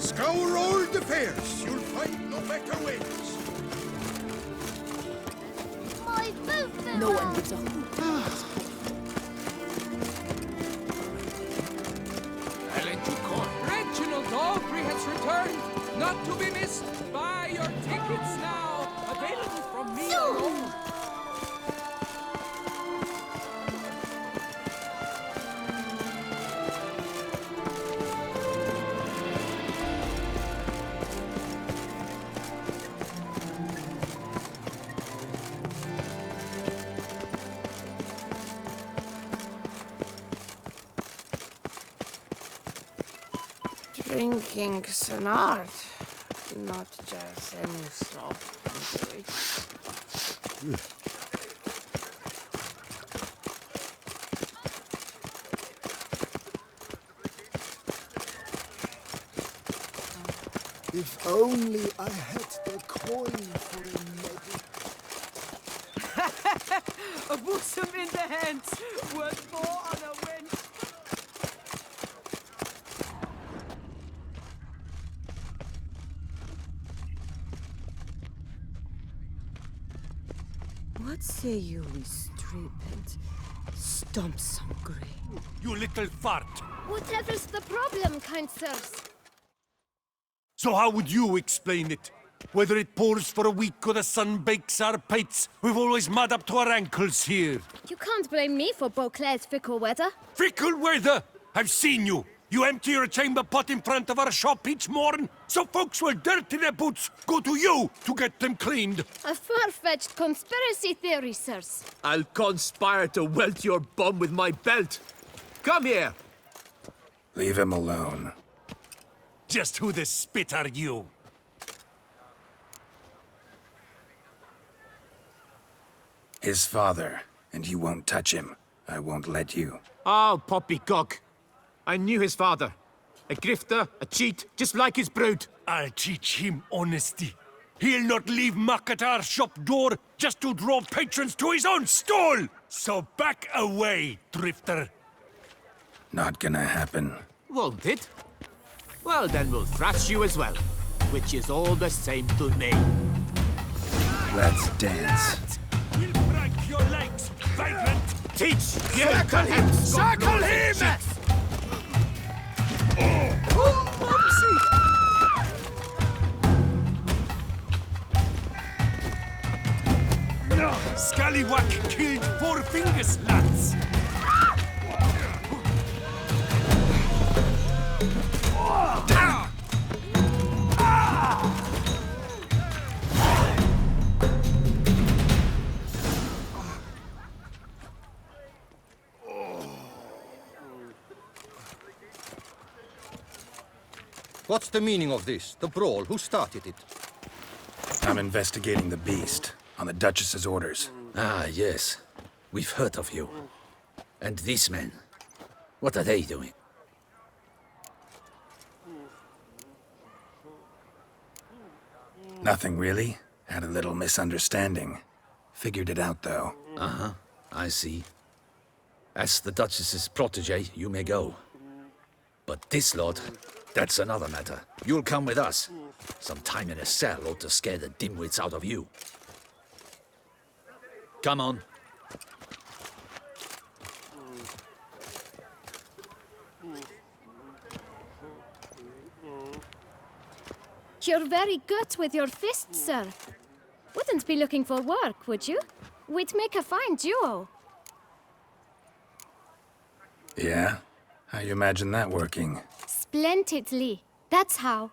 Scour all the fairs. You'll find no better ways. My boot. No one gives a hoot. I'll let you call. Reginald Aubrey has returned, not to be missed. Buy your tickets now. Available from me alone. Drinking's an art, not just any soft drink. If only I had the coin for a medal. A bosom in the hands, worth more on a win. What say you we strip and stomp some grey? You little fart! Whatever's the problem, kind sirs? So how would you explain it? Whether it pours for a week or the sun bakes our pates, we've always mud up to our ankles here. You can't blame me for Beauclair's fickle weather. Fickle weather! I've seen you! You empty your chamber pot in front of our shop each morn, so folks will dirty their boots, go to you to get them cleaned. A far-fetched conspiracy theory, sirs. I'll conspire to welt your bum with my belt. Come here. Leave him alone. Just who the spit are you? His father, and you won't touch him. I won't let you. Oh, poppycock. I knew his father. A grifter, a cheat, just like his brood. I'll teach him honesty. He'll not leave muck at our shop door just to draw patrons to his own stall! So back away, drifter. Not gonna happen. Won't it? Well, then we'll thrash you as well. Which is all the same to me. Let's dance. We'll break your legs, vagrant! Teach! Circle him! Circle him! Scallywag killed 4 fingers, lads! What's the meaning of this? The brawl? Who started it? I'm investigating the beast, on the Duchess's orders. Ah, yes. We've heard of you. And these men, what are they doing? Nothing really. Had a little misunderstanding. Figured it out, though. Uh-huh, I see. As the Duchess's protege, you may go. But this lot, that's another matter. You'll come with us. Some time in a cell ought to scare the dimwits out of you. Come on. You're very good with your fists, sir. Wouldn't be looking for work, would you? We'd make a fine duo. Yeah? How you imagine that working? Splendidly. That's how.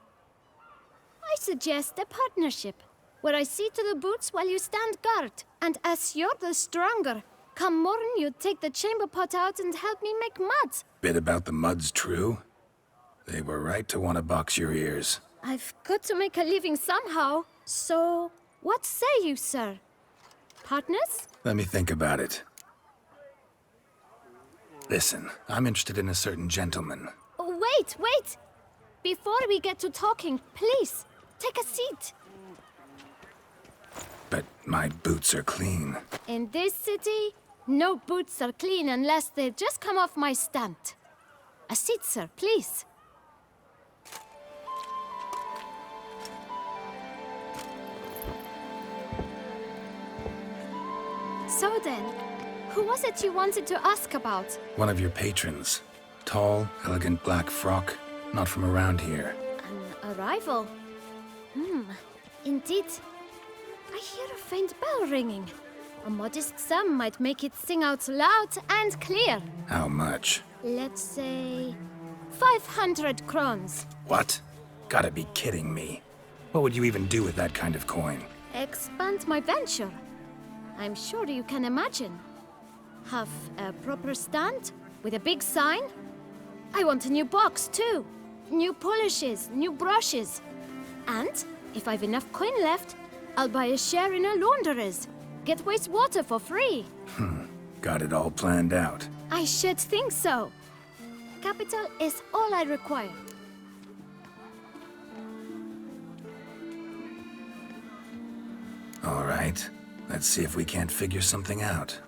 I suggest a partnership, where I see to the boots while you stand guard. And as you're the stronger, come morn you take the chamber pot out and help me make mud. Bit about the mud's true? They were right to want to box your ears. I've got to make a living somehow. So, what say you, sir? Partners? Let me think about it. Listen, I'm interested in a certain gentleman. Oh, wait! Before we get to talking, please, take a seat. But my boots are clean. In this city, no boots are clean unless they just come off my stand. A seat, sir, please. So then, who was it you wanted to ask about? One of your patrons. Tall, elegant black frock. Not from around here. An arrival? Indeed. I hear a faint bell ringing. A modest sum might make it sing out loud and clear. How much? Let's say 500 crowns. What? Gotta be kidding me. What would you even do with that kind of coin? Expand my venture. I'm sure you can imagine. Have a proper stand with a big sign. I want a new box too. New polishes, new brushes. And if I've enough coin left, I'll buy a share in a launderer's. Get wastewater for free. Got it all planned out. I should think so. Capital is all I require. All right. Let's see if we can't figure something out.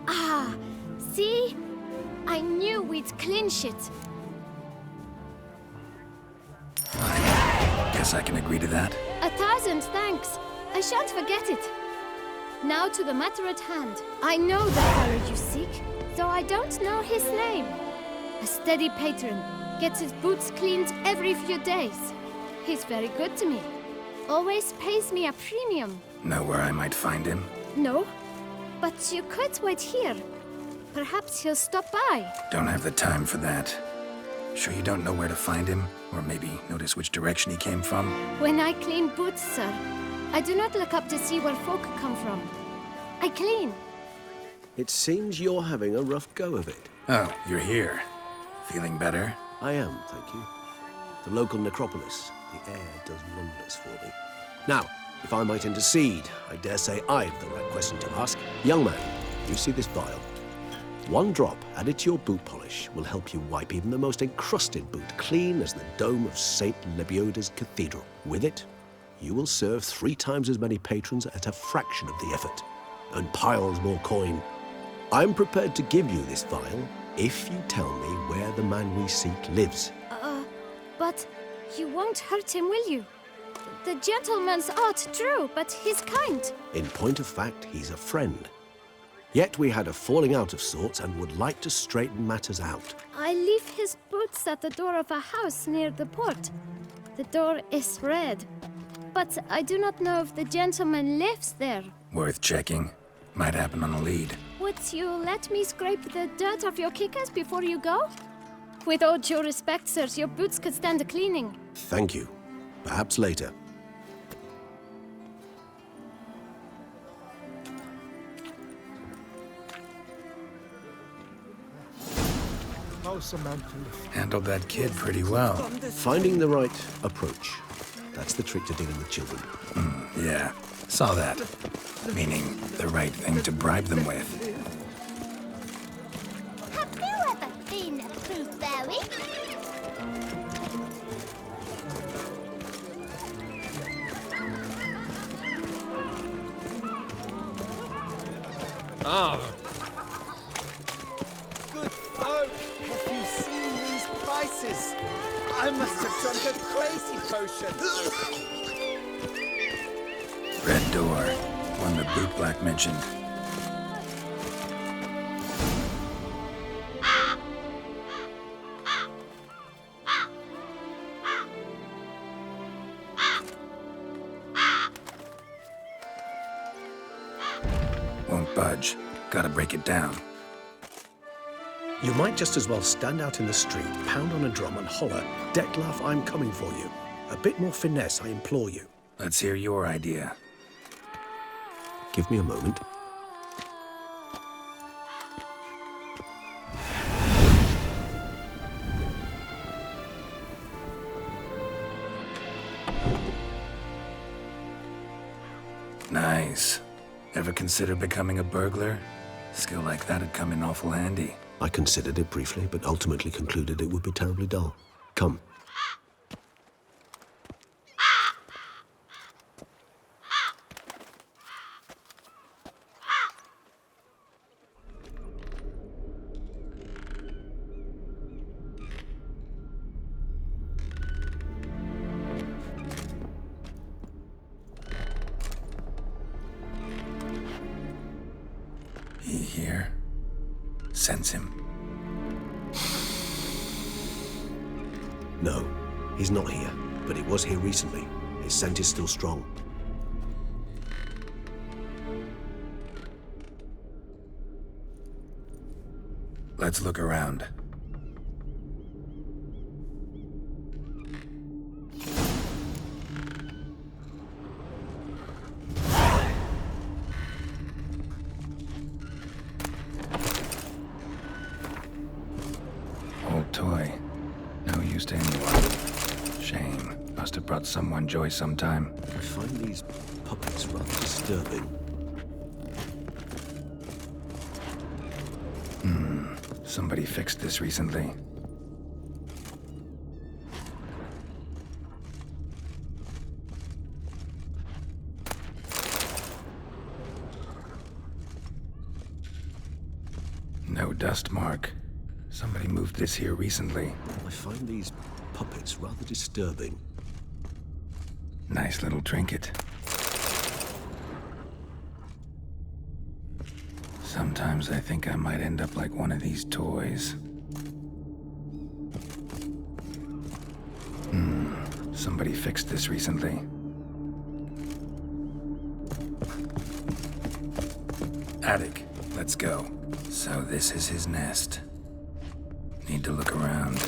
Ah, see? I knew we'd clinch it. Guess I can agree to that. 1,000 thanks. I shan't forget it. Now to the matter at hand. I know the fellow you seek, though I don't know his name. A steady patron, gets his boots cleaned every few days. He's very good to me. Always pays me a premium. Know where I might find him? No, but you could wait here. Perhaps he'll stop by. Don't have the time for that. Sure you don't know where to find him? Or maybe notice which direction he came from? When I clean boots, sir, I do not look up to see where folk come from. I clean. It seems you're having a rough go of it. Oh, you're here. Feeling better? I am, thank you. The local necropolis. The air does wonders for me. Now, if I might intercede, I dare say I've the right question to ask. Young man, you see this vial? One drop added to your boot polish will help you wipe even the most encrusted boot clean as the dome of St. Lebioda's Cathedral. With it, you will serve 3 times as many patrons at a fraction of the effort, and piles more coin. I'm prepared to give you this vial if you tell me where the man we seek lives. But you won't hurt him, will you? The gentleman's art, true, but he's kind. In point of fact, he's a friend. Yet we had a falling out of sorts and would like to straighten matters out. I leave his boots at the door of a house near the port. The door is red, but I do not know if the gentleman lives there. Worth checking. Might happen on a lead. Would you let me scrape the dirt off your kickers before you go? With all due respect, sirs, your boots could stand a cleaning. Thank you. Perhaps later. Handled that kid pretty well. Finding the right approach. That's the trick to dealing with children. Yeah, saw that. Meaning, the right thing to bribe them with. Have you ever seen a blueberry? Good folk, have you seen these prices? I must have drunk a crazy potion. Red door. One the boot black mentioned. Won't budge. Gotta break it down. You might just as well stand out in the street, pound on a drum and holler, "Detlef, I'm coming for you." A bit more finesse, I implore you. Let's hear your idea. Give me a moment. Nice. Ever consider becoming a burglar? Skill like that'd come in awful handy. I considered it briefly, but ultimately concluded it would be terribly dull. Come. sense him? No, he's not here, but he was here recently. His scent is still strong. Let's look around. Old toy. No use to anyone. Shame. Must have brought someone joy sometime. I find these puppets rather disturbing. Somebody fixed this recently. No dust mark. Somebody moved this here recently. I find these puppets rather disturbing. Nice little trinket. Sometimes I think I might end up like one of these toys. Somebody fixed this recently. Attic, let's go. So this is his nest. Need to look around.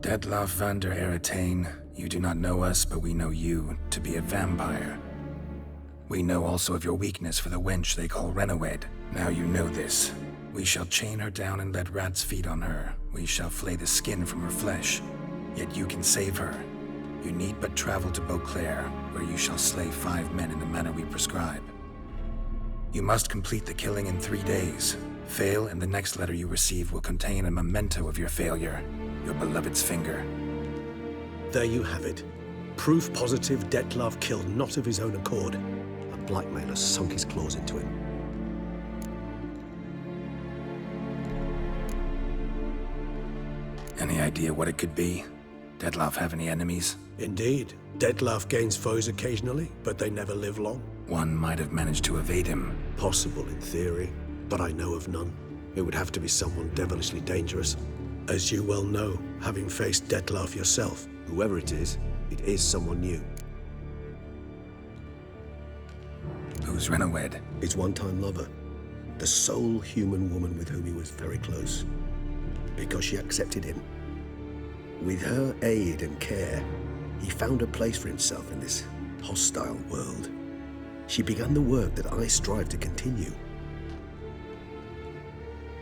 Detloff van der Eretain, you do not know us, but we know you to be a vampire. We know also of your weakness for the wench they call Renawed. Now you know this. We shall chain her down and let rats feed on her. We shall flay the skin from her flesh. Yet you can save her. You need but travel to Beauclair, where you shall slay 5 men in the manner we prescribe. You must complete the killing in 3 days. Fail, and the next letter you receive will contain a memento of your failure. Your beloved's finger. There you have it. Proof positive Detlav killed not of his own accord. A blackmailer sunk his claws into him. Any idea what it could be? Detlav have any enemies? Indeed. Detlav gains foes occasionally, but they never live long. One might have managed to evade him. Possible in theory, but I know of none. It would have to be someone devilishly dangerous. As you well know, having faced Detlav yourself. Whoever it is someone new. Who's Renawed? His one-time lover. The sole human woman with whom he was very close. Because she accepted him. With her aid and care, he found a place for himself in this hostile world. She began the work that I strive to continue.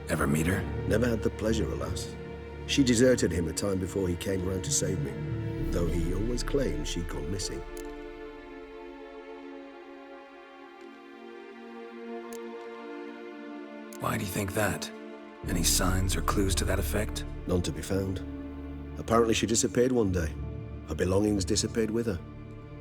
Ever meet her? Never had the pleasure, alas. She deserted him a time before he came around to save me, though he always claimed she'd gone missing. Why do you think that? Any signs or clues to that effect? None to be found. Apparently she disappeared one day. Her belongings disappeared with her.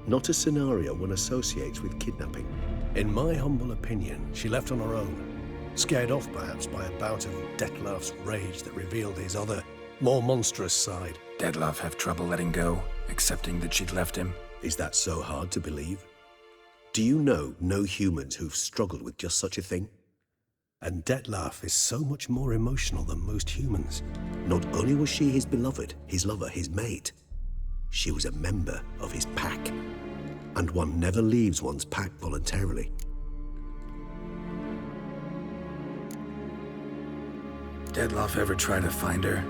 Not a scenario one associates with kidnapping. In my humble opinion, she left on her own. Scared off perhaps by a bout of Detlav's rage that revealed his other, more monstrous side. Detlav have trouble letting go, accepting that she'd left him? Is that so hard to believe? Do you know no humans who've struggled with just such a thing? And Detlav is so much more emotional than most humans. Not only was she his beloved, his lover, his mate, she was a member of his pack. And one never leaves one's pack voluntarily. Detlav ever try to find her?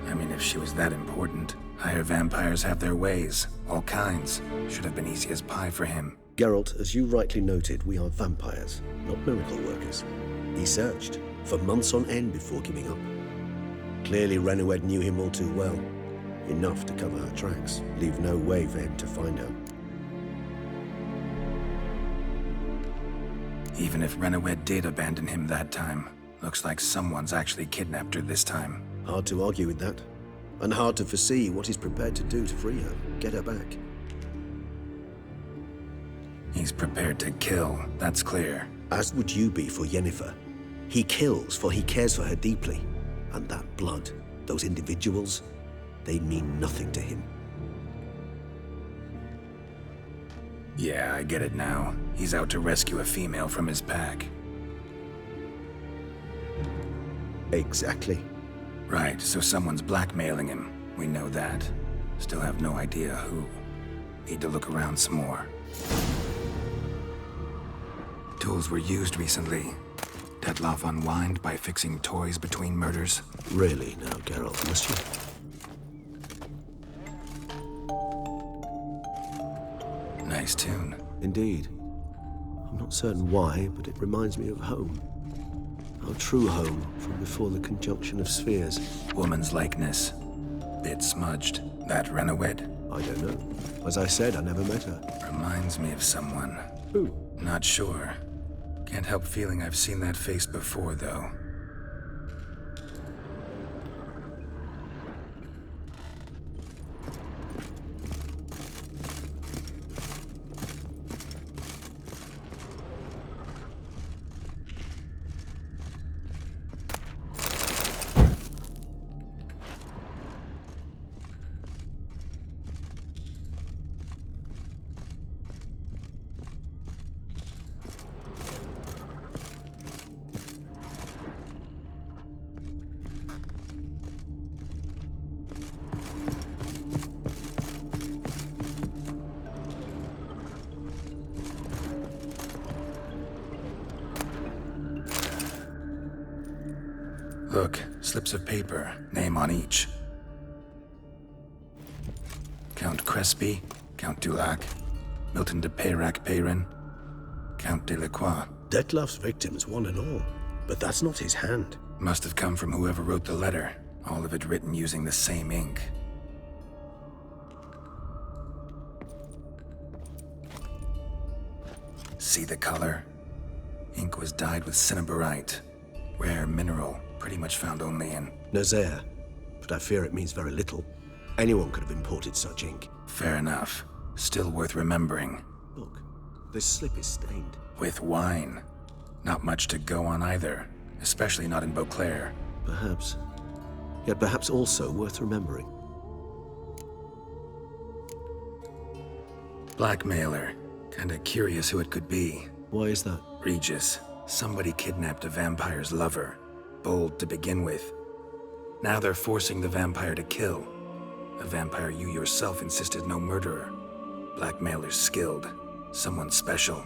I mean, if she was that important. Higher vampires have their ways, all kinds. Should have been easy as pie for him. Geralt, as you rightly noted, we are vampires, not miracle workers. He searched for months on end before giving up. Clearly Renawed knew him all too well. Enough to cover her tracks, leave no way for him to find her. Even if Renawed did abandon him that time, looks like someone's actually kidnapped her this time. Hard to argue with that. And hard to foresee what he's prepared to do to free her, get her back. He's prepared to kill, that's clear. As would you be for Yennefer. He kills for he cares for her deeply. And that blood, those individuals, they mean nothing to him. Yeah, I get it now. He's out to rescue a female from his pack. Exactly. Right, so someone's blackmailing him. We know that. Still have no idea who. Need to look around some more. Tools were used recently. Dettlaff unwind by fixing toys between murders. Really now, Geralt, must you? Nice tune. Indeed. I'm not certain why, but it reminds me of home. Our true home from before the conjunction of spheres. Woman's likeness. Bit smudged. That Renowed? I don't know. As I said, I never met her. Reminds me of someone. Who? Not sure. Can't help feeling I've seen that face before, though. Look, slips of paper, name on each. Count Crespi, Count Dulac, Milton de Peyrac-Peyrin, Count Delacroix. Dettlaff's victims, one and all. But that's not his hand. Must have come from whoever wrote the letter. All of it written using the same ink. See the color? Ink was dyed with cinnabarite. Rare mineral, pretty much found only in... Nazaire. But I fear it means very little. Anyone could have imported such ink. Fair enough. Still worth remembering. Look, this slip is stained. With wine. Not much to go on either. Especially not in Beauclair. Perhaps. Yet perhaps also worth remembering. Blackmailer. Kinda curious who it could be. Why is that? Regis. Somebody kidnapped a vampire's lover. Bold to begin with. Now they're forcing the vampire to kill. A vampire you yourself insisted no murderer. Blackmailer's skilled. Someone special.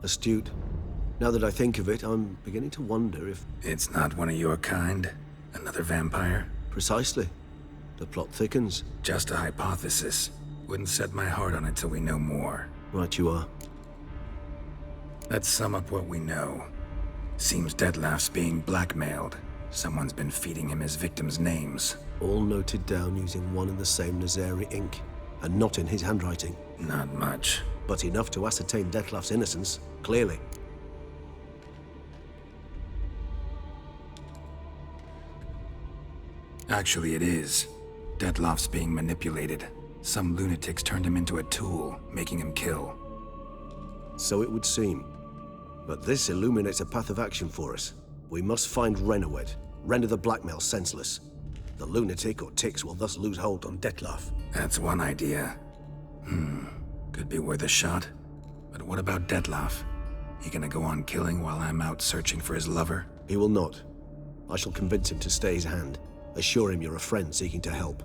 Astute. Now that I think of it, I'm beginning to wonder if... It's not one of your kind? Another vampire? Precisely. The plot thickens. Just a hypothesis. Wouldn't set my heart on it till we know more. Right you are. Let's sum up what we know. Seems Dettlaff's being blackmailed. Someone's been feeding him his victims' names. All noted down using one and the same Nazari ink. And not in his handwriting. Not much. But enough to ascertain Dettlaff's innocence, clearly. Actually, it is. Dettlaff's being manipulated. Some lunatics turned him into a tool, making him kill. So it would seem. But this illuminates a path of action for us. We must find Renowed, render the blackmail senseless. The lunatic or ticks will thus lose hold on Dettlaff. That's one idea. Could be worth a shot. But what about Dettlaff? He gonna go on killing while I'm out searching for his lover? He will not. I shall convince him to stay his hand. Assure him you're a friend seeking to help.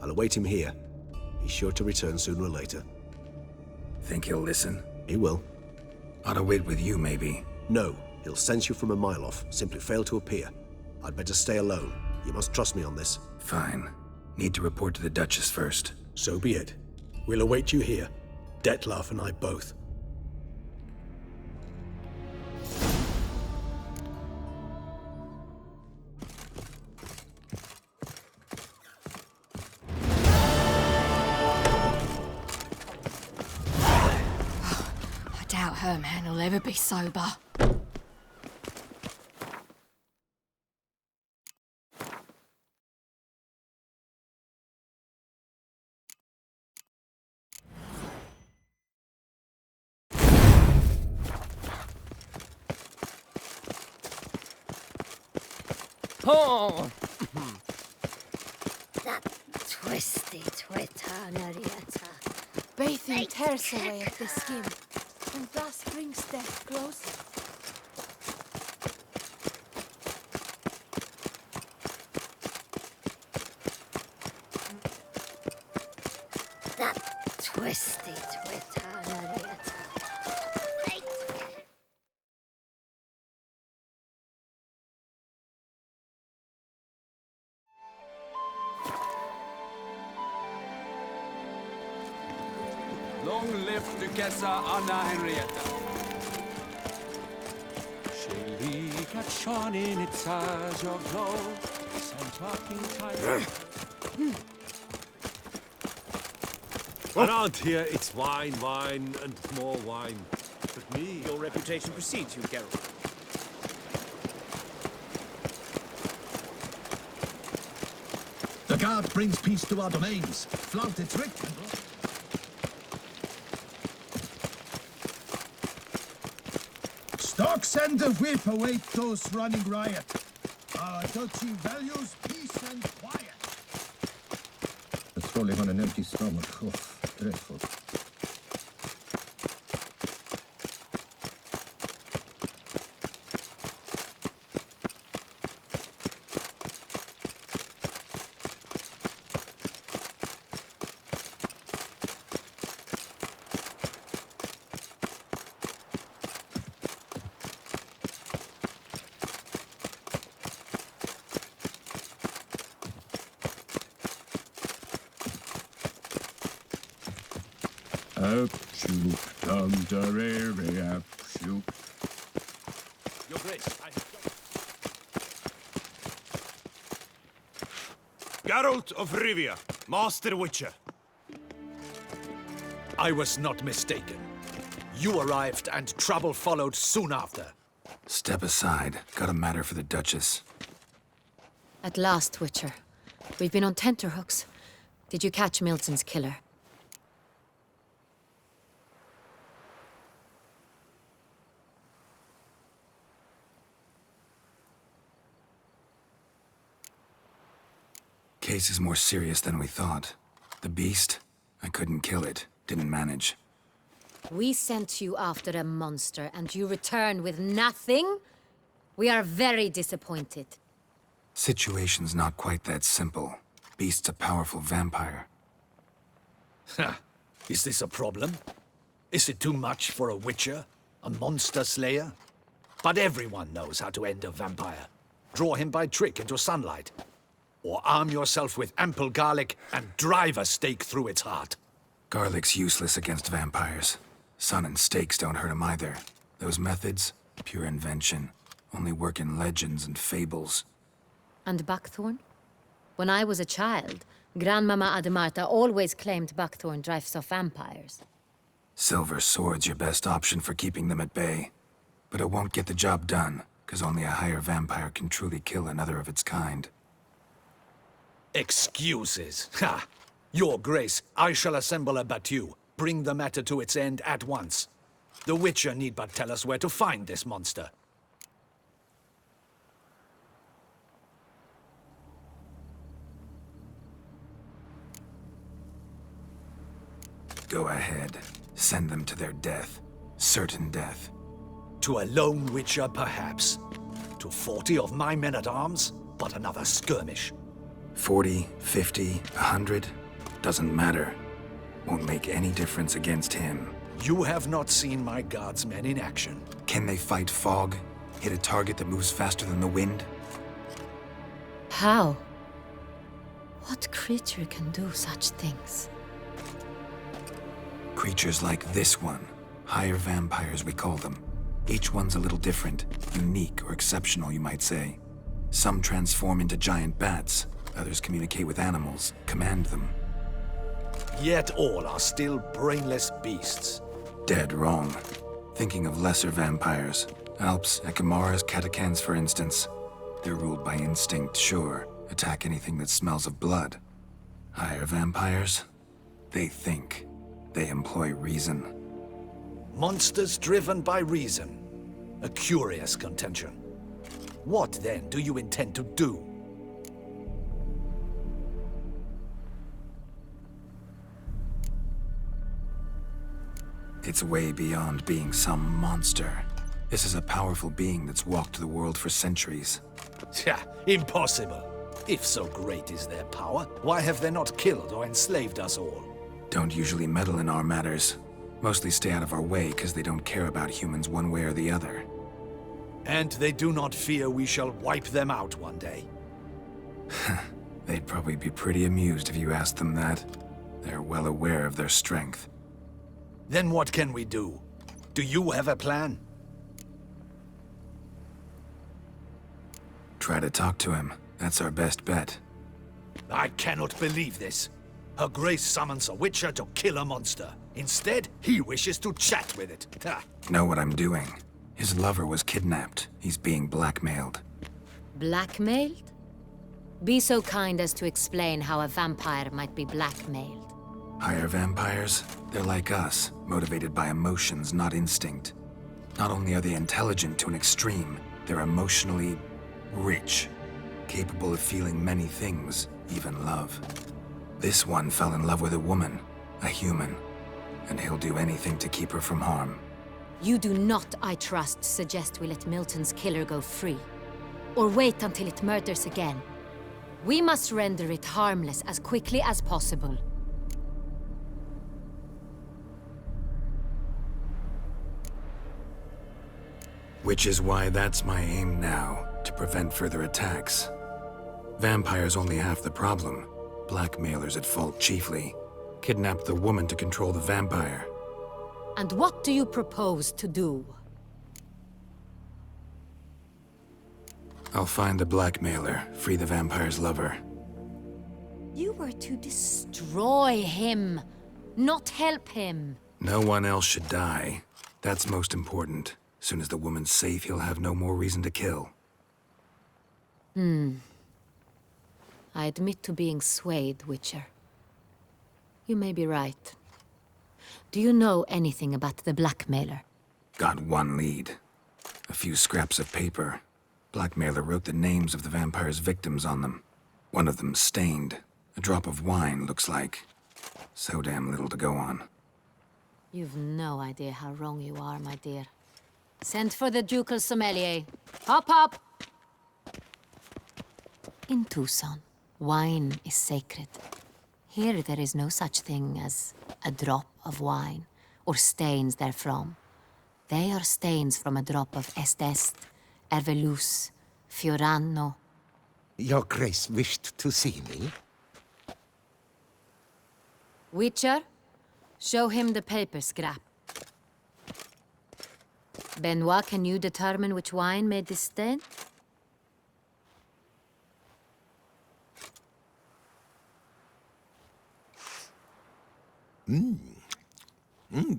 I'll await him here. He's sure to return sooner or later. Think he'll listen? He will. Ought to wait with you, maybe. No, he'll sense you from a mile off. Simply fail to appear. I'd better stay alone. You must trust me on this. Fine. Need to report to the Duchess first. So be it. We'll await you here. Dettlaff and I both. I doubt her man will ever be sober. Oh! That twisty twitter, Narietta. Bathing tears away at the skin, and thus brings death closer. Twisty Twitanarieta. Long live Duchessa Anna Henrietta. Shilly got shone in its eyes of glow. Some talking time. Around here, it's wine, wine, and more wine. But me... Your reputation precedes you, Geralt. The guard brings peace to our domains. Flout its rick. Stocks and the whip await those running riot. Our duchy values peace and quiet. Patrolling on an empty stomach. Oh, dreadful. Your Grace, I have... Geralt of Rivia, Master Witcher. I was not mistaken. You arrived and trouble followed soon after. Step aside. Got a matter for the Duchess. At last, Witcher. We've been on tenterhooks. Did you catch Milton's killer? Case is more serious than we thought. The beast? I couldn't kill it. Didn't manage. We sent you after a monster, and you return with nothing? We are very disappointed. Situation's not quite that simple. Beast's a powerful vampire. Ha! Is this a problem? Is it too much for a witcher? A monster slayer? But everyone knows how to end a vampire. Draw him by trick into sunlight. Or arm yourself with ample garlic and drive a stake through its heart. Garlic's useless against vampires. Sun and stakes don't hurt him either. Those methods, pure invention. Only work in legends and fables. And buckthorn? When I was a child, Grandmama Ademarta always claimed buckthorn drives off vampires. Silver sword's your best option for keeping them at bay. But it won't get the job done, because only a higher vampire can truly kill another of its kind. Excuses. Ha! Your Grace, I shall assemble a battue. Bring the matter to its end at once. The Witcher need but tell us where to find this monster. Go ahead. Send them to their death. Certain death. To a lone Witcher, perhaps. To 40 of my men-at-arms, but another skirmish. 40, 50, 100, doesn't matter. Won't make any difference against him. You have not seen my guardsmen in action. Can they fight fog? Hit a target that moves faster than the wind? How? What creature can do such things? Creatures like this one. Higher vampires, we call them. Each one's a little different. Unique or exceptional, you might say. Some transform into giant bats. Others communicate with animals, command them. Yet all are still brainless beasts. Dead wrong. Thinking of lesser vampires. Alps, Ekamaras, Catacans, for instance. They're ruled by instinct, sure. Attack anything that smells of blood. Higher vampires? They think. They employ reason. Monsters driven by reason. A curious contention. What, then, do you intend to do? It's way beyond being some monster. This is a powerful being that's walked the world for centuries. Tja, impossible. If so great is their power, why have they not killed or enslaved us all? don't usually meddle in our matters. Mostly stay out of our way because they don't care about humans one way or the other. And they do not fear we shall wipe them out one day. They'd probably be pretty amused if you asked them that. They're well aware of their strength. Then what can we do? Do you have a plan? Try to talk to him. That's our best bet. I cannot believe this. Her Grace summons a witcher to kill a monster. Instead, he wishes to chat with it. Know what I'm doing. His lover was kidnapped. He's being blackmailed. Blackmailed? Be so kind as to explain how a vampire might be blackmailed. Higher vampires? They're like us, motivated by emotions, not instinct. Not only are they intelligent to an extreme, they're emotionally rich, capable of feeling many things, even love. This one fell in love with a woman, a human, and he'll do anything to keep her from harm. You do not, I trust, suggest we let Milton's killer go free. Or wait until it murders again. We must render it harmless as quickly as possible. Which is why that's my aim now, to prevent further attacks. Vampires only half the problem. Blackmailers at fault chiefly. Kidnapped the woman to control the vampire. And what do you propose to do? I'll find the blackmailer, free the vampire's lover. You were to destroy him, not help him. No one else should die. That's most important. As soon as the woman's safe, he'll have no more reason to kill. I admit to being swayed, Witcher. You may be right. Do you know anything about the blackmailer? Got one lead. A few scraps of paper. Blackmailer wrote the names of the vampire's victims on them. One of them stained. A drop of wine, looks like. So damn little to go on. You've no idea how wrong you are, my dear. Send for the ducal sommelier. Hop, hop! In Tucson, wine is sacred. Here there is no such thing as a drop of wine, or stains therefrom. They are stains from a drop of Estest, Ervelus, Fiorano. Your Grace wished to see me? Witcher, show him the paper scrap. Benoit, can you determine which wine made this stain?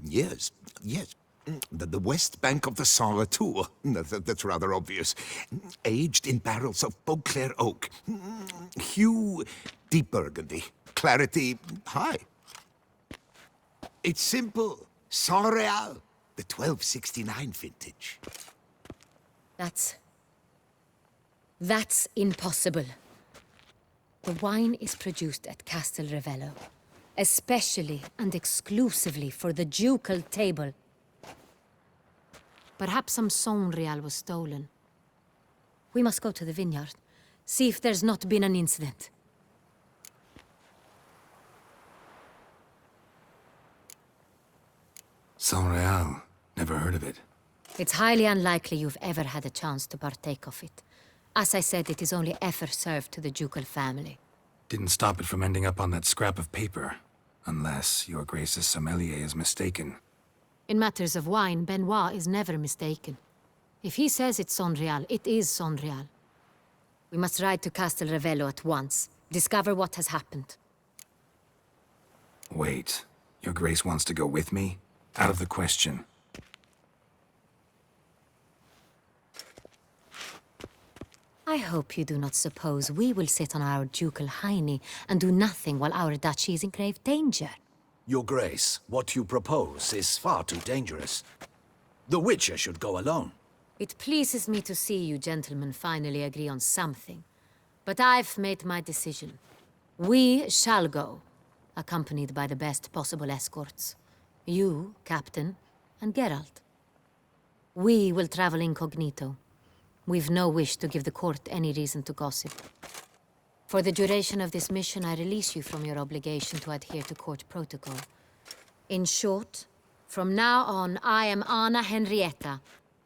Yes, yes. The west bank of the Saint Latour. That's rather obvious. Aged in barrels of Beauclair oak. Hue, deep burgundy. Clarity, high. It's simple. Saint Real, the 1269 vintage. That's impossible. The wine is produced at Castel Ravello, especially and exclusively for the ducal table. Perhaps some Saint Real was stolen. We must go to the vineyard, see if there's not been an incident. Saint Real. Never heard of it. It's highly unlikely you've ever had a chance to partake of it. As I said, it is only ever served to the ducal family. Didn't stop it from ending up on that scrap of paper. Unless your Grace's sommelier is mistaken. In matters of wine, Benoit is never mistaken. If he says it's Saint Real, it is Saint Real. We must ride to Castel Ravello at once. Discover what has happened. Wait. Your Grace wants to go with me? Out of the question. I hope you do not suppose we will sit on our ducal hiney and do nothing while our duchy is in grave danger. Your Grace, what you propose is far too dangerous. The Witcher should go alone. It pleases me to see you gentlemen finally agree on something. But I've made my decision. We shall go, accompanied by the best possible escorts. You, Captain, and Geralt. We will travel incognito. We've no wish to give the court any reason to gossip. For the duration of this mission, I release you from your obligation to adhere to court protocol. In short, from now on, I am Anna Henrietta,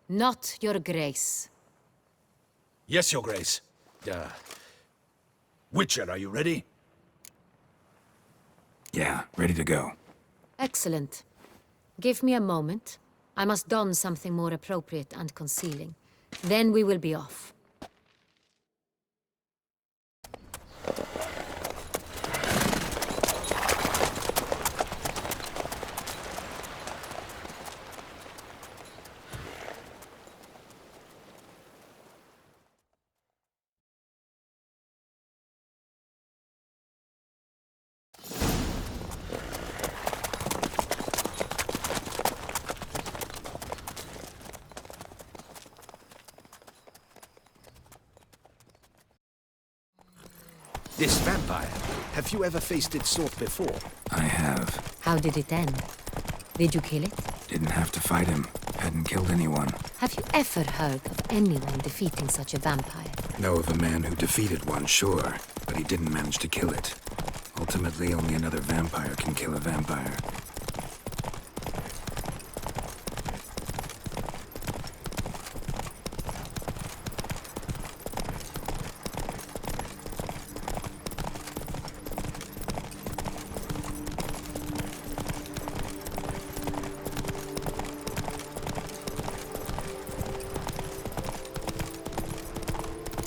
not your grace. Yes, Your Grace. Witcher, are you ready? Yeah, ready to go. Excellent. Give me a moment. I must don something more appropriate and concealing. Then we will be off. This vampire, have you ever faced its sort before? I have. How did it end? Did you kill it? Didn't have to fight him. Hadn't killed anyone. Have you ever heard of anyone defeating such a vampire? Know of a man who defeated one, sure, but he didn't manage to kill it. Ultimately, only another vampire can kill a vampire.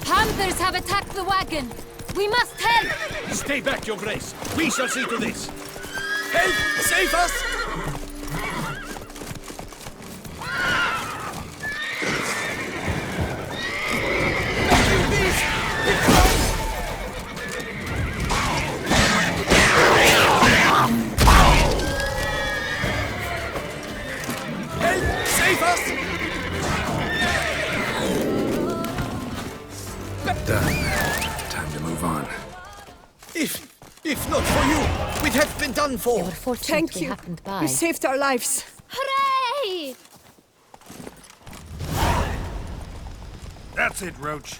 Panthers have attacked the wagon! We must help! Stay back, Your Grace. We shall see to this. Help! Save us! Help! Save us! Done. Time to move on. If not for you, we'd have been done for. Thank you. You saved our lives. Hooray! That's it, Roach.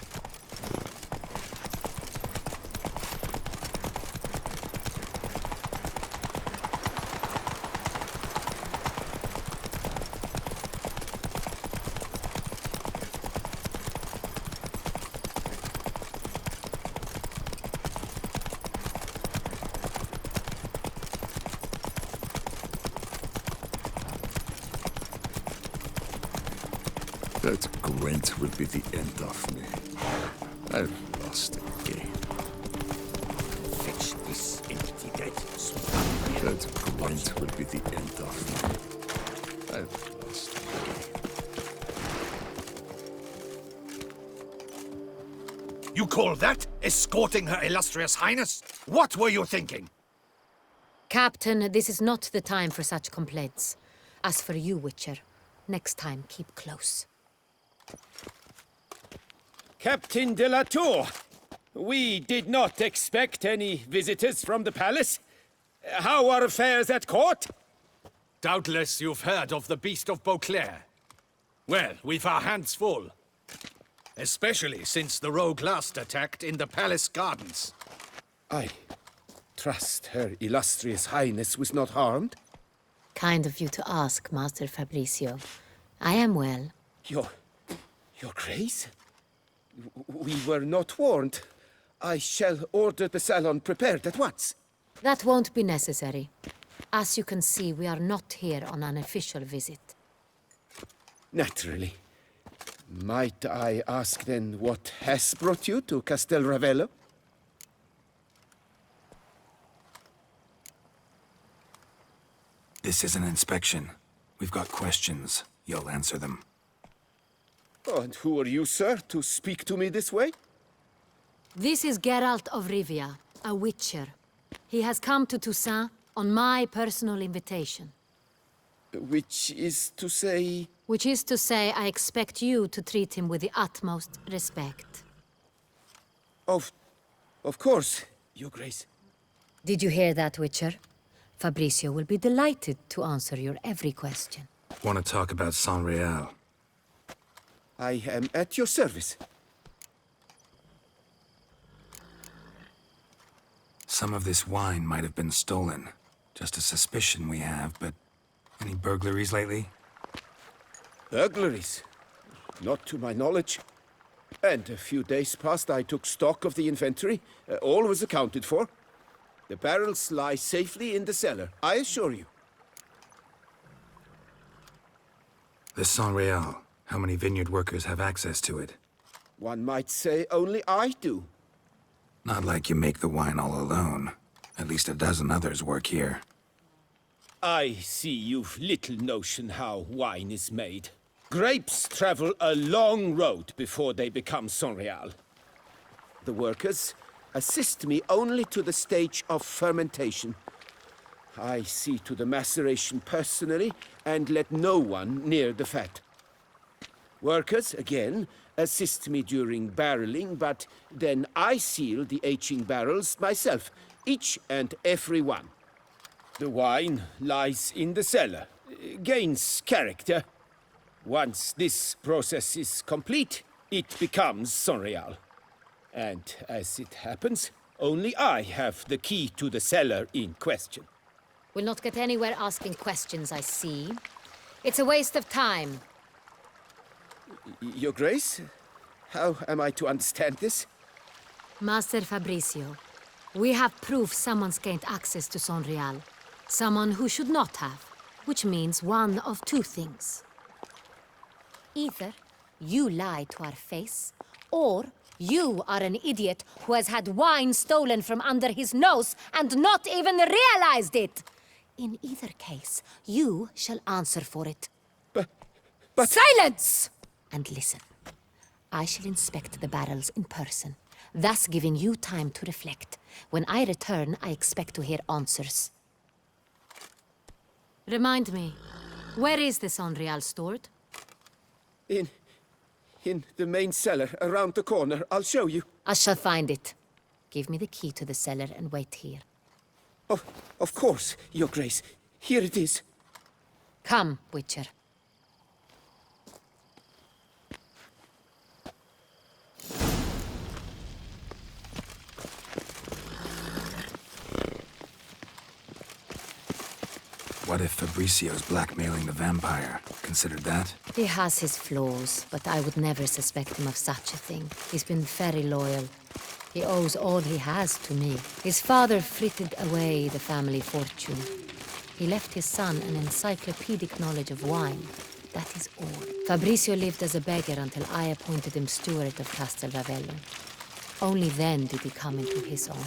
That Gwent will be the end of me. I've lost again. Fetch this empty dead. That Gwent will be the end of me. I've lost again. You call that escorting Her Illustrious Highness? What were you thinking? Captain, this is not the time for such complaints. As for you, Witcher, next time keep close. Captain de la Tour, we did not expect any visitors from the palace. How are affairs at court? Doubtless you've heard of the Beast of Beauclair. Well, we've our hands full. Especially since the rogue last attacked in the palace gardens. I trust Her Illustrious Highness was not harmed? Kind of you to ask, Master Fabricio. I am well. Your Grace? We were not warned. I shall order the salon prepared at once. That won't be necessary. As you can see, we are not here on an official visit. Naturally. Might I ask then what has brought you to Castel Ravello? This is an inspection. We've got questions. You'll answer them. Oh, and who are you, sir, to speak to me this way? This is Geralt of Rivia, a witcher. He has come to Toussaint on my personal invitation. Which is to say... Which is to say, I expect you to treat him with the utmost respect. Of course, Your Grace. Did you hear that, Witcher? Fabricio will be delighted to answer your every question. Want to talk about San Real? I am at your service. Some of this wine might have been stolen. Just a suspicion we have, but any burglaries lately? Burglaries? Not to my knowledge. And a few days past I took stock of the inventory. All was accounted for. The barrels lie safely in the cellar, I assure you. The San Real. How many vineyard workers have access to it? One might say only I do. Not like you make the wine all alone. At least a dozen others work here. I see you've little notion how wine is made. Grapes travel a long road before they become San Real. The workers assist me only to the stage of fermentation. I see to the maceration personally and let no one near the fat. Workers, again, assist me during barreling, but then I seal the aging barrels myself, each and every one. The wine lies in the cellar, gains character. Once this process is complete, it becomes San Real. And as it happens, only I have the key to the cellar in question. We'll not get anywhere asking questions, I see. It's a waste of time. Your Grace? How am I to understand this? Master Fabricio, we have proof someone's gained access to San Real. Someone who should not have, which means one of two things. Either you lie to our face, or you are an idiot who has had wine stolen from under his nose and not even realized it. In either case, you shall answer for it. But... Silence! And listen. I shall inspect the barrels in person, thus giving you time to reflect. When I return, I expect to hear answers. Remind me, where is the San Real stored? In the main cellar, around the corner. I'll show you. I shall find it. Give me the key to the cellar and wait here. Oh, of course, Your Grace. Here it is. Come, Witcher. What if Fabricio's blackmailing the vampire? Considered that? He has his flaws, but I would never suspect him of such a thing. He's been very loyal. He owes all he has to me. His father frittered away the family fortune. He left his son an encyclopedic knowledge of wine. That is all. Fabricio lived as a beggar until I appointed him steward of Castel Ravello. Only then did he come into his own.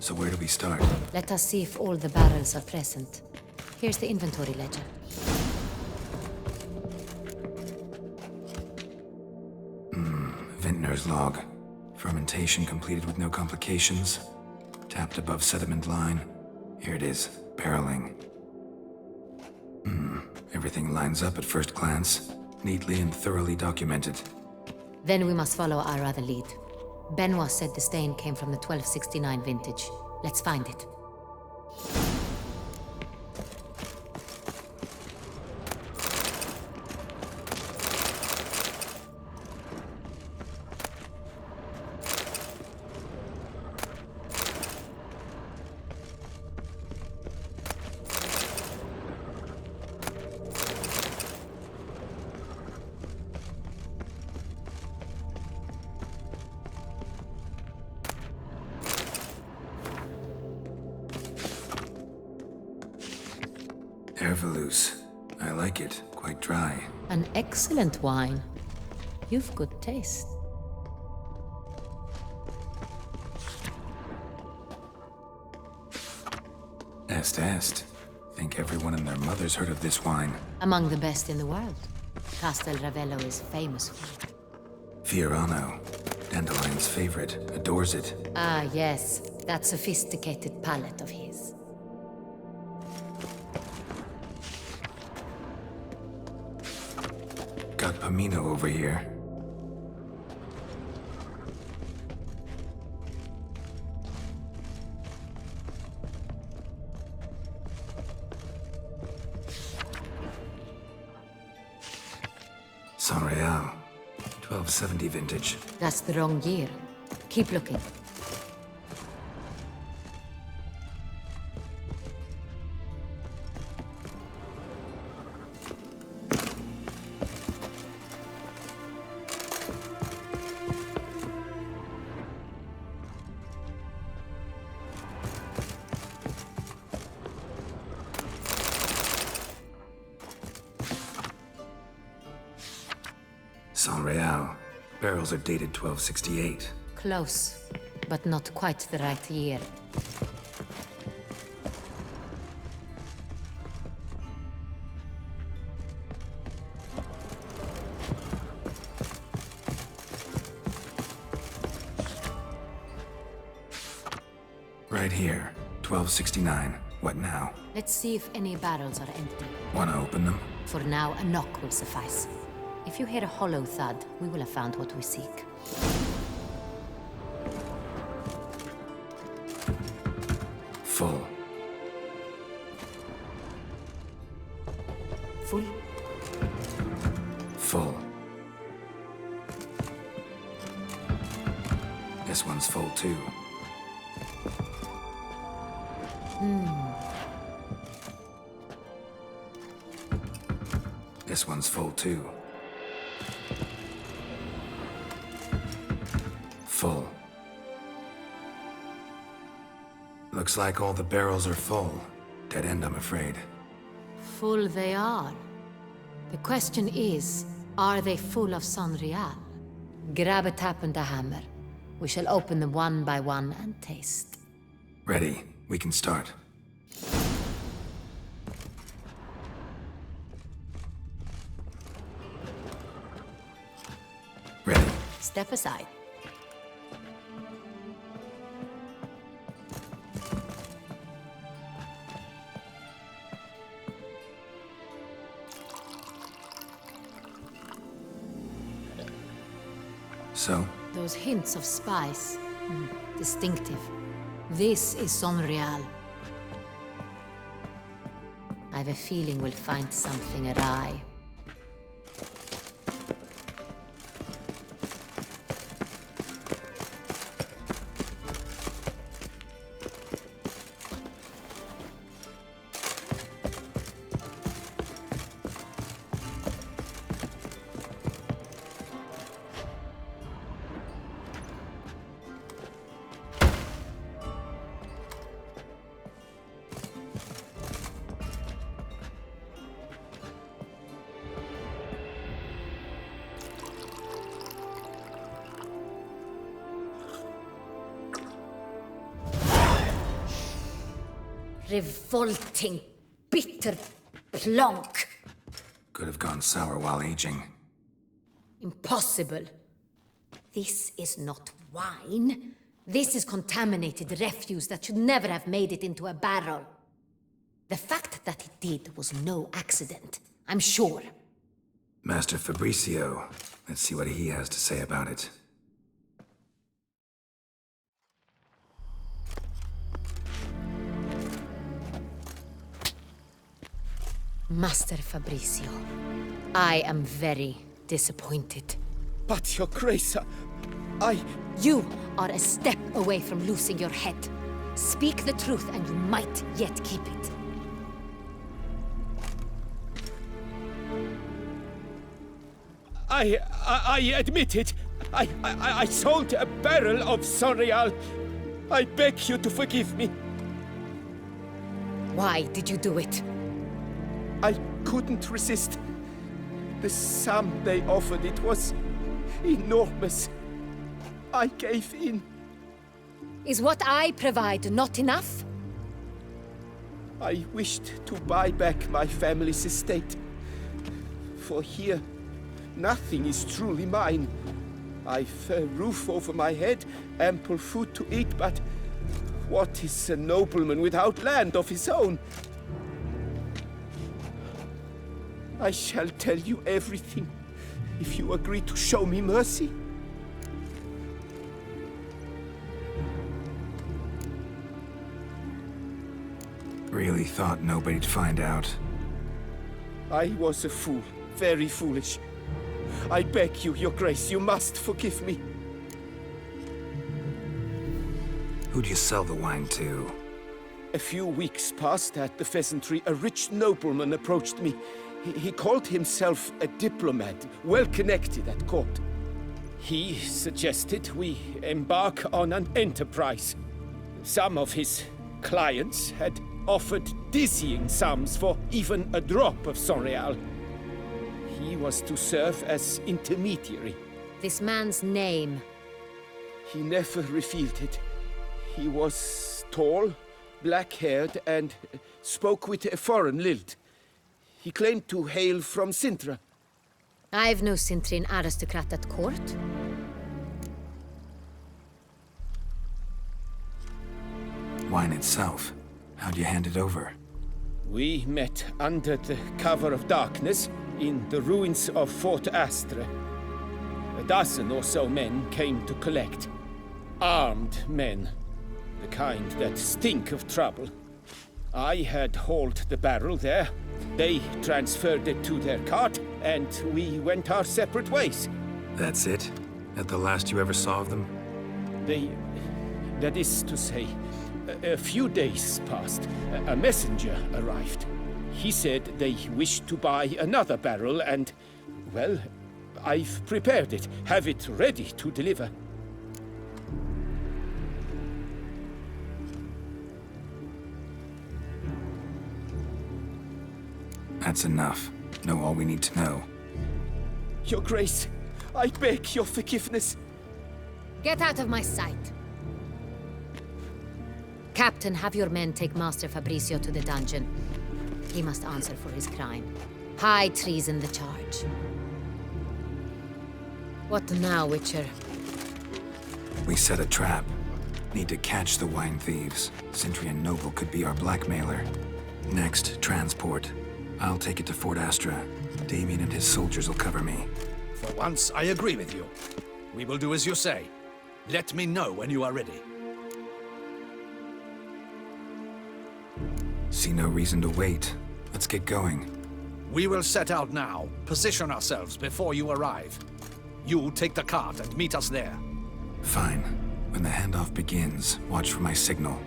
So where do we start? Let us see if all the barrels are present. Here's the inventory ledger. Vintner's log. Fermentation completed with no complications. Tapped above sediment line. Here it is. Barreling. Everything lines up at first glance. Neatly and thoroughly documented. Then we must follow our other lead. Benoit said the stain came from the 1269 vintage. Let's find it. Herveloos. I like it. Quite dry. An excellent wine. You've good taste. Est. Think everyone and their mother's heard of this wine. Among the best in the world. Castel Ravello is famous for it. Fiorano. Dandelion's favorite. Adores it. Ah, yes. That sophisticated palate of his. Got Pomino over here. Sanreal. 1270 vintage. That's the wrong year. Keep looking. Sanreal. Barrels are dated 1268. Close, but not quite the right year. Right here. 1269. What now? Let's see if any barrels are empty. Wanna open them? For now, a knock will suffice. If you hear a hollow thud, we will have found what we seek. Full. Full? Full. This one's full too. This one's full too. Full. Looks like all the barrels are full. Dead end, I'm afraid. Full they are. The question is, are they full of Sanreal? Grab a tap and a hammer. We shall open them one by one and taste. Ready. We can start. Ready. Step aside. So? Those hints of spice. Distinctive. This is Sanreal. I have a feeling we'll find something awry. Revolting, bitter plonk. Could have gone sour while aging. Impossible. This is not wine. This is contaminated refuse that should never have made it into a barrel. The fact that it did was no accident, I'm sure. Master Fabricio. Let's see what he has to say about it. Master Fabricio, I am very disappointed. But, Your Grace, I... You are a step away from losing your head. Speak the truth and you might yet keep it. I admit it. I sold a barrel of Sanreal. I beg you to forgive me. Why did you do it? I couldn't resist. The sum they offered, it was enormous. I gave in. Is what I provide not enough? I wished to buy back my family's estate. For here, nothing is truly mine. I've a roof over my head, ample food to eat, but what is a nobleman without land of his own? I shall tell you everything. if you agree to show me mercy. Really thought nobody'd find out. I was a fool, very foolish. I beg you, Your Grace, you must forgive me. Who'd you sell the wine to? A few weeks past at the pheasantry, a rich nobleman approached me. He called himself a diplomat, well connected at court. He suggested we embark on an enterprise. Some of his clients had offered dizzying sums for even a drop of Sonreal. He was to serve as intermediary. This man's name? He never revealed it. He was tall, black-haired, and spoke with a foreign lilt. He claimed to hail from Sintra. I've no Sintrin aristocrat at court. Wine itself. How'd you hand it over? We met under the cover of darkness in the ruins of Fort Astre. A dozen or so men came to collect. Armed men. The kind that stink of trouble. I had hauled the barrel there. They transferred it to their cart, and we went our separate ways. That's it? At the last you ever saw of them? That is to say, a few days passed. A messenger arrived. He said they wished to buy another barrel and, well, I've prepared it. Have it ready to deliver. That's enough. Know all we need to know. Your Grace, I beg your forgiveness. Get out of my sight. Captain, have your men take Master Fabricio to the dungeon. He must answer for his crime. High treason the charge. What now, Witcher? We set a trap. Need to catch the wine thieves. Cintrian Noble could be our blackmailer. Next, transport. I'll take it to Fort Astra. Damien and his soldiers will cover me. For once, I agree with you. We will do as you say. Let me know when you are ready. See no reason to wait. Let's get going. We will set out now. Position ourselves before you arrive. You take the cart and meet us there. Fine. When the handoff begins, watch for my signal.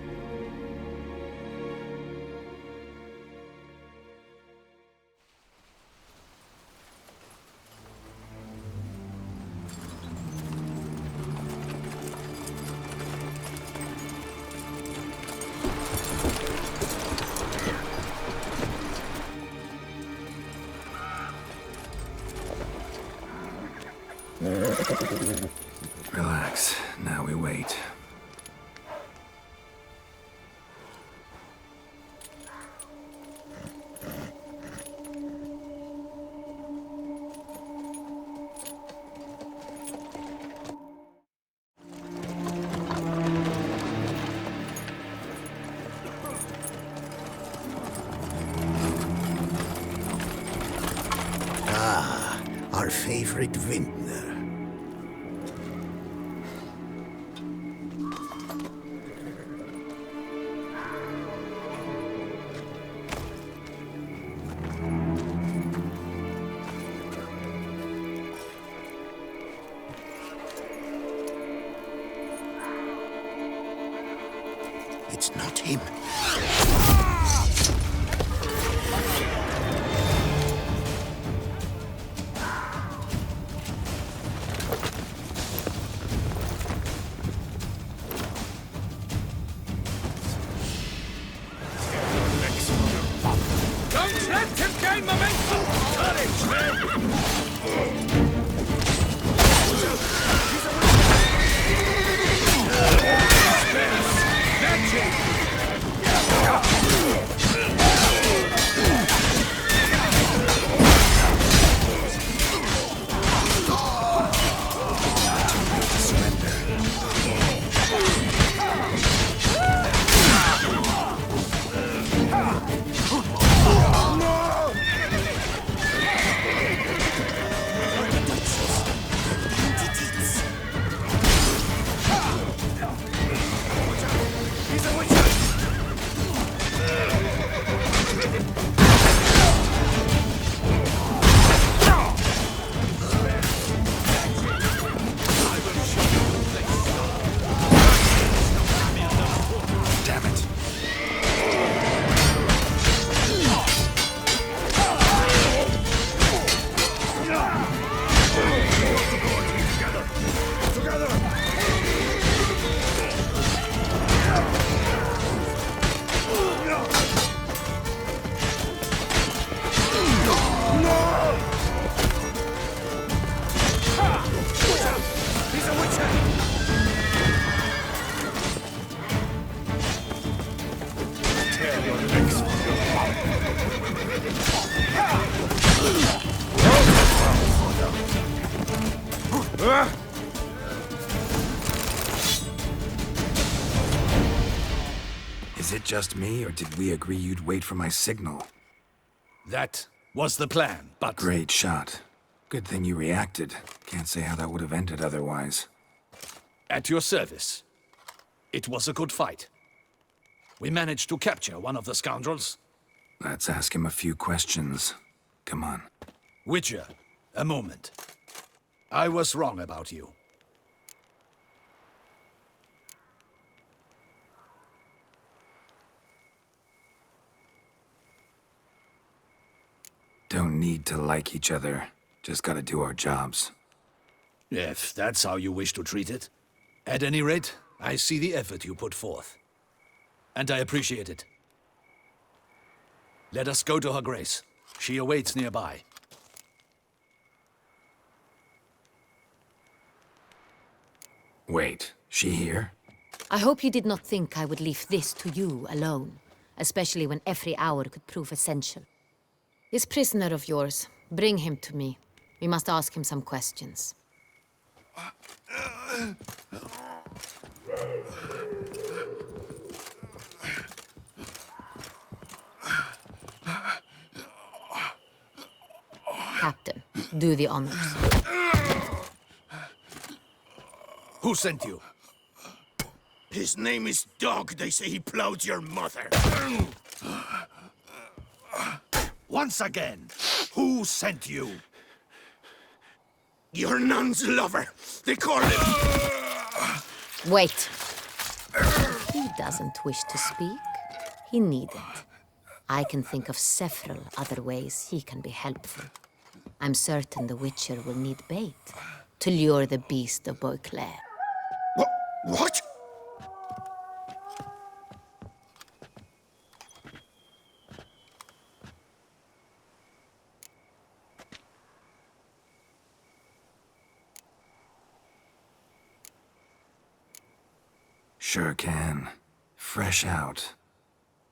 Relax. Now we wait. Ah, our favorite vintner. It's not him. Is it just me, or did we agree you'd wait for my signal? That was the plan, but... Great shot. Good thing you reacted. Can't say how that would have ended otherwise. At your service. It was a good fight. We managed to capture one of the scoundrels. Let's ask him a few questions. Come on. Witcher, a moment. I was wrong about you. Don't need to like each other. Just gotta do our jobs. If that's how you wish to treat it. At any rate, I see the effort you put forth. And I appreciate it. Let us go to her grace. She awaits nearby. Wait, she here? I hope you did not think I would leave this to you alone, especially when every hour could prove essential. This prisoner of yours, bring him to me. We must ask him some questions. Captain, do the honors. Who sent you? His name is Dog. They say he plowed your mother. Once again, who sent you? Your nun's lover. They call him... Wait. He doesn't wish to speak. He needn't. I can think of several other ways he can be helpful. I'm certain the Witcher will need bait to lure the beast of Beauclair. What? Sure can. Fresh out.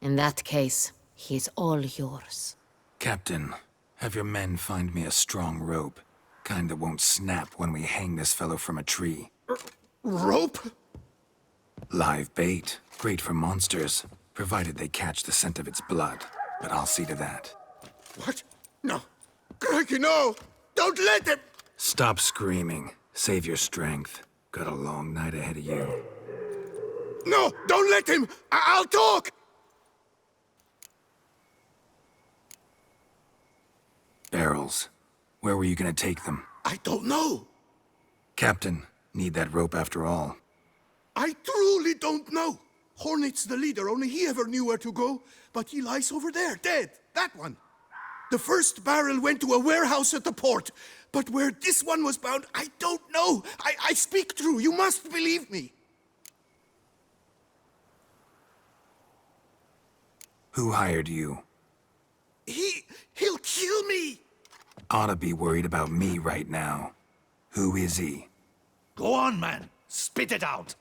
In that case, he is all yours. Captain, have your men find me a strong rope. Kind that won't snap when we hang this fellow from a tree. Rope? Live bait. Great for monsters, provided they catch the scent of its blood. But I'll see to that. What? No. Crikey, no! Don't let him! Stop screaming. Save your strength. Got a long night ahead of you. No! Don't let him! I'll talk! Barrels. Where were you gonna take them? I don't know. Captain, need that rope after all. I truly don't know. Hornet's the leader, only he ever knew where to go. But he lies over there, dead. That one. The first barrel went to a warehouse at the port. But where this one was bound, I don't know. I speak true. You must believe me. Who hired you? He'll kill me. Ought to be worried about me right now. Who is he? Go on, man. Spit it out.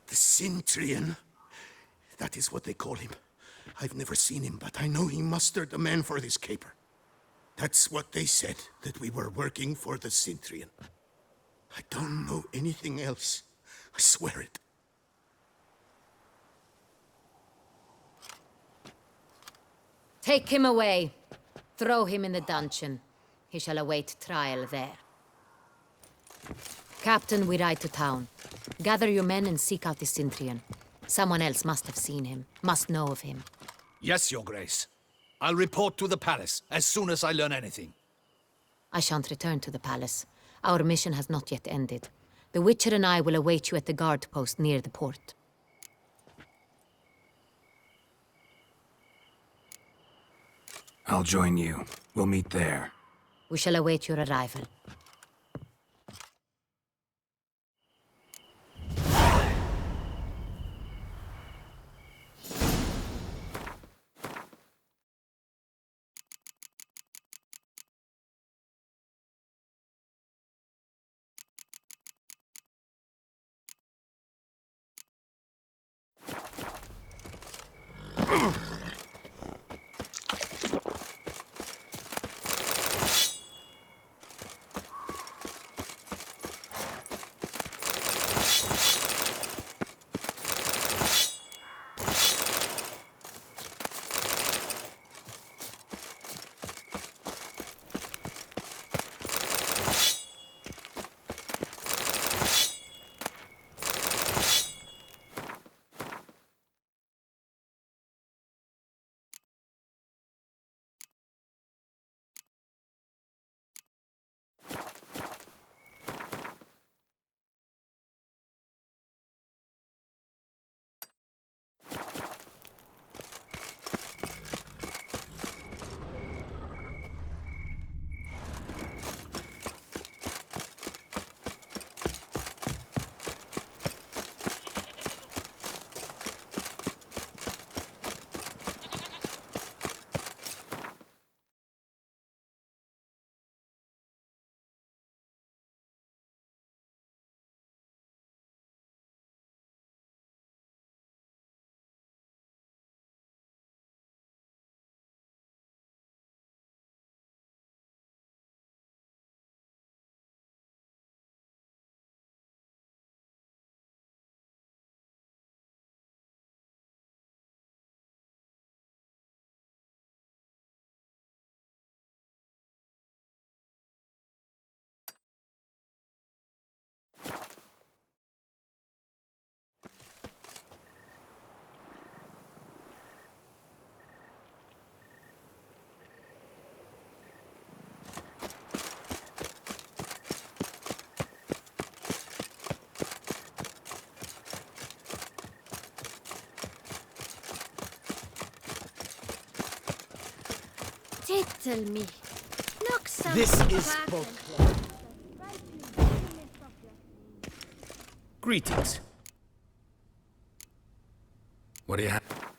The Cintrian. That is what they call him. I've never seen him, but I know he mustered the men for this caper. That's what they said, that we were working for the Cintrian. I don't know anything else. I swear it. Take him away. Throw him in the dungeon. He shall await trial there. Captain, we ride to town. Gather your men and seek out the Cintrian. Someone else must have seen him, must know of him. Yes, Your Grace. I'll report to the palace as soon as I learn anything. I shan't return to the palace. Our mission has not yet ended. The Witcher and I will await you at the guard post near the port. I'll join you. We'll meet there. We shall await your arrival. Rattle me. Knock some This is back. Beauclair. Greetings. What do you have?